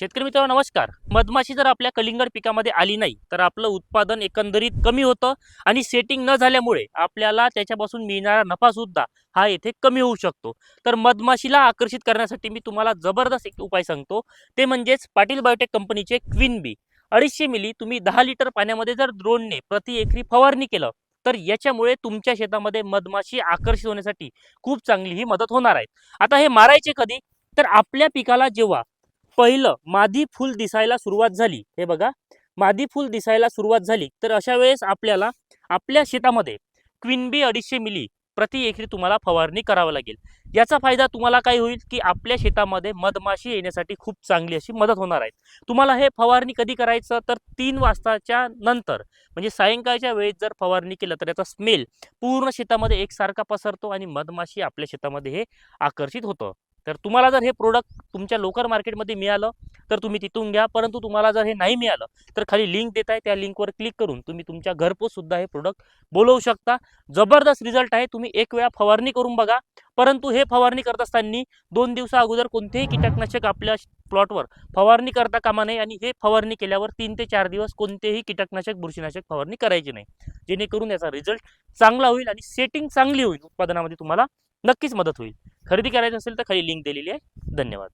शेतकरी मित्रांनो नमस्कार. मधमाशी जर आपल्या कलिंगड पिकामध्ये आली नाही तर आपलं उत्पादन एकंदरीत कमी होतं आणि सेटिंग न झाल्यामुळे आपल्याला त्याच्यापासून मिळणारा नफा सुद्धा हा येथे कमी होऊ शकतो. तर मधमाशीला आकर्षित करण्यासाठी मी तुम्हाला जबरदस्त एक उपाय सांगतो. ते म्हणजेच पाटील बायोटेक कंपनीचे क्वीन बी 250 मिली तुम्ही 10 लिटर पाण्यामध्ये जर ड्रोनने प्रति एकरी फवारणी केलं तर याच्यामुळे तुमच्या शेतामध्ये मधमाशी आकर्षित होण्यासाठी खूप चांगली ही मदत होणार आहे. आता हे मारायचे कधी? तर आपल्या पिकाला जेव्हा पहिलं मादी फुल दिसायला सुरुवात झाली, हे बघा, मादी फुल दिसायला सुरुवात झाली तर अशा वेळेस आपल्याला आपल्या शेतामध्ये क्वीन बी 250 मिली प्रति एकरी तुम्हाला फवारणी करावं लागेल. याचा फायदा तुम्हाला काय होईल की आपल्या शेतामध्ये मधमाशी येण्यासाठी खूप चांगली अशी मदत होणार आहे. तुम्हाला हे फवारणी कधी करायचं तर 3 वाजताच्या नंतर, म्हणजे सायंकाळच्या वेळेस जर फवारणी केलं तर याचा स्मेल पूर्ण शेतामध्ये एकसारखा पसरतो आणि मधमाशी आपल्या शेतामध्ये हे आकर्षित होतं. तर तुम्हाला जर हे प्रोडक्ट तुमच्या लोकल मार्केटमध्ये मिळालं तर तुम्ही तिथून घ्या, परंतु तुम्हाला जर हे नाही मिळालं तर खाली लिंक देत आहे, त्या लिंकवर क्लिक करून तुम्ही तुमच्या घरपोच सुद्धा हे प्रोडक्ट बोलवू शकता. जबरदस्त रिझल्ट आहे. तुम्ही एक वेळा फवारणी करून बघा. परंतु हे फवारणी करत असताना 2 दिवसा अगोदर कोणतेही कीटकनाशक आपल्या प्लॉटवर फवारणी करता कामा नये आणि हे फवारणी केल्यावर 3 ते 4 दिवस कोणतेही कीटकनाशक बुरशीनाशक फवारणी करायची नाही, जेणेकरून याचा रिझल्ट चांगला होईल आणि सेटिंग चांगली होईल. उत्पादनामध्ये तुम्हाला नक्कीच मदत होईल. खरेदी करायची असेल तर खाली लिंक दिलेली आहे. धन्यवाद.